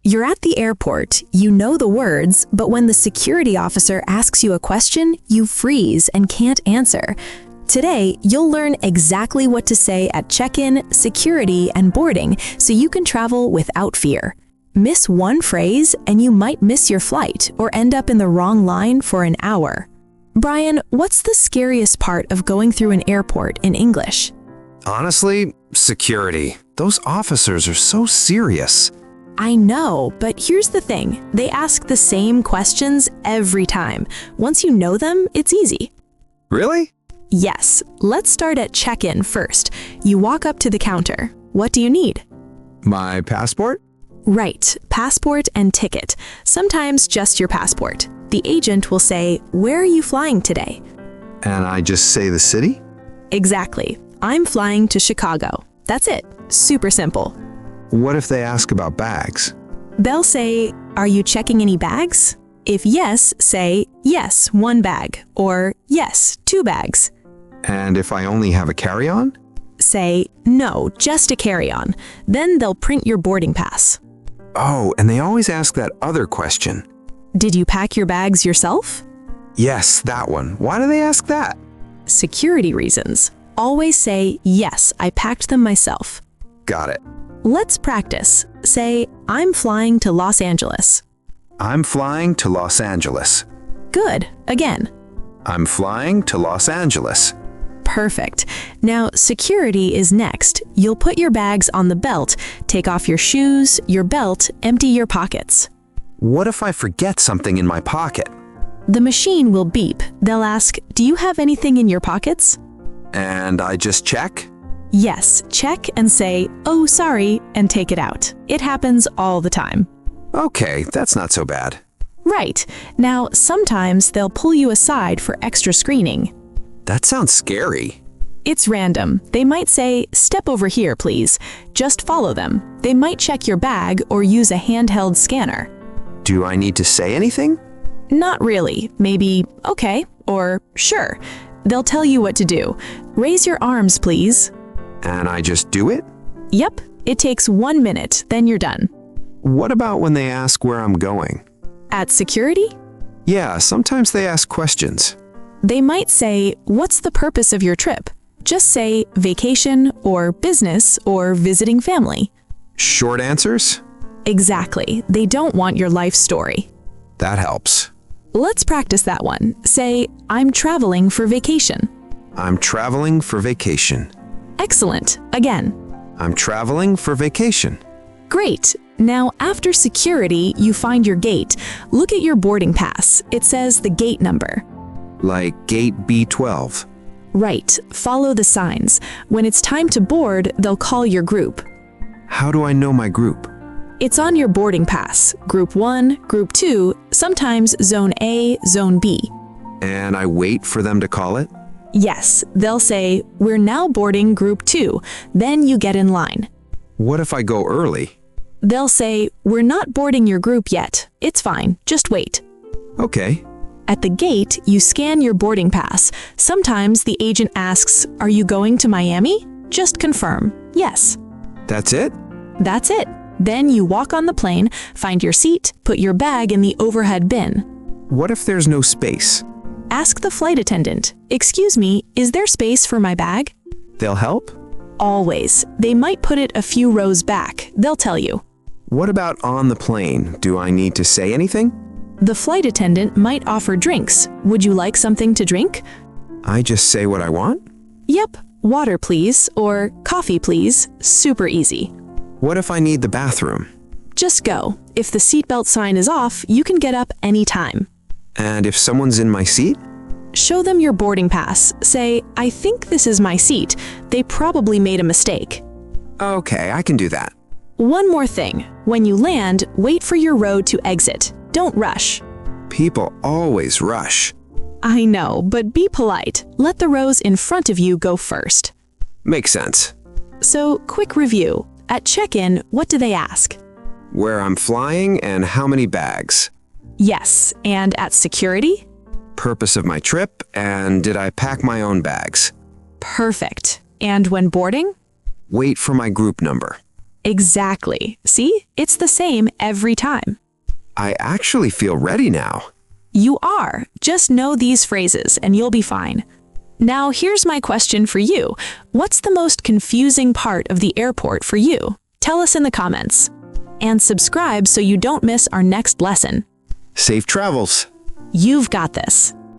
You're at the airport, you know the words, but when the security officer asks you a question, you freeze and can't answer. Today, you'll learn exactly what to say at check-in, security, and boarding so you can travel without fear. Miss one phrase and you might miss your flight or end up in the wrong line for an hour. Brian, what's the scariest part of going through an airport in English? Honestly, security. Those officers are so serious. I know, but here's the thing. They ask the same questions every time. Once you know them, it's easy. Really? Yes. Let's start at check-in first. You walk up to the counter. What do you need? My passport? Right. Passport and ticket. Sometimes just your passport. The agent will say, "Where are you flying today?" And I just say the city? Exactly. I'm flying to Chicago. That's it. Super simple. What if they ask about bags? They'll say, "Are you checking any bags?" If yes, say, "Yes, 1 bag," or "Yes, 2 bags." And if I only have a carry-on? Say, "No, just a carry-on." Then they'll print your boarding pass. Oh, and they always ask that other question. Did you pack your bags yourself? Yes, that one. Why do they ask that? Security reasons. Always say, "Yes, I packed them myself." Got it. Let's practice. Say, "I'm flying to Los Angeles." I'm flying to Los Angeles. Good. Again. I'm flying to Los Angeles. Perfect. Now, security is next. You'll put your bags on the belt, take off your shoes, your belt, empty your pockets. What if I forget something in my pocket? The machine will beep. They'll ask, "Do you have anything in your pockets?" And I just check? Yes, check and say, "Oh, sorry," and take it out. It happens all the time. Okay, that's not so bad. Right. Now, sometimes they'll pull you aside for extra screening. That sounds scary. It's random. They might say, "Step over here, please." Just follow them. They might check your bag or use a handheld scanner. Do I need to say anything? Not really. Maybe, "Okay," or "Sure." They'll tell you what to do. "Raise your arms, please." And I just do it? Yep. It takes 1 minute, then you're done. What about when they ask where I'm going? At security? Yeah, sometimes they ask questions. They might say, "What's the purpose of your trip?" Just say vacation or business or visiting family. Short answers? Exactly. They don't want your life story. That helps. Let's practice that one. Say, "I'm traveling for vacation." I'm traveling for vacation. Excellent. Again. I'm traveling for vacation. Great. Now, after security, you find your gate. Look at your boarding pass. It says the gate number. Like gate B12. Right. Follow the signs. When it's time to board, they'll call your group. How do I know my group? It's on your boarding pass. Group 1, Group 2, sometimes Zone A, Zone B. And I wait for them to call it? Yes, they'll say, "We're now boarding Group 2. Then you get in line. What if I go early? They'll say, "We're not boarding your group yet. It's fine. Just wait." Okay. At the gate, you scan your boarding pass. Sometimes the agent asks, "Are you going to Miami?" Just confirm, "Yes." That's it? That's it. Then you walk on the plane, find your seat, put your bag in the overhead bin. What if there's no space? Ask the flight attendant, "Excuse me, is there space for my bag?" They'll help? Always. They might put it a few rows back. They'll tell you. What about on the plane? Do I need to say anything? The flight attendant might offer drinks. Would you like something to drink? I just say what I want? Yep. Water, please, or coffee, please. Super easy. What if I need the bathroom? Just go. If the seatbelt sign is off, you can get up anytime. And if someone's in my seat? Show them your boarding pass. Say, "I think this is my seat." They probably made a mistake. Okay, I can do that. One more thing. When you land, wait for your row to exit. Don't rush. People always rush. I know, but be polite. Let the rows in front of you go first. Makes sense. So, quick review. At check-in, what do they ask? Where I'm flying and how many bags. Yes, and at security? Purpose of my trip and did I pack my own bags. Perfect. And when boarding? Wait for my group number. Exactly. See? It's the same every time. I actually feel ready now. You are. Just know these phrases and you'll be fine. Now, here's my question for you. What's the most confusing part of the airport for you? Tell us in the comments. And subscribe so you don't miss our next lesson. Safe travels. You've got this.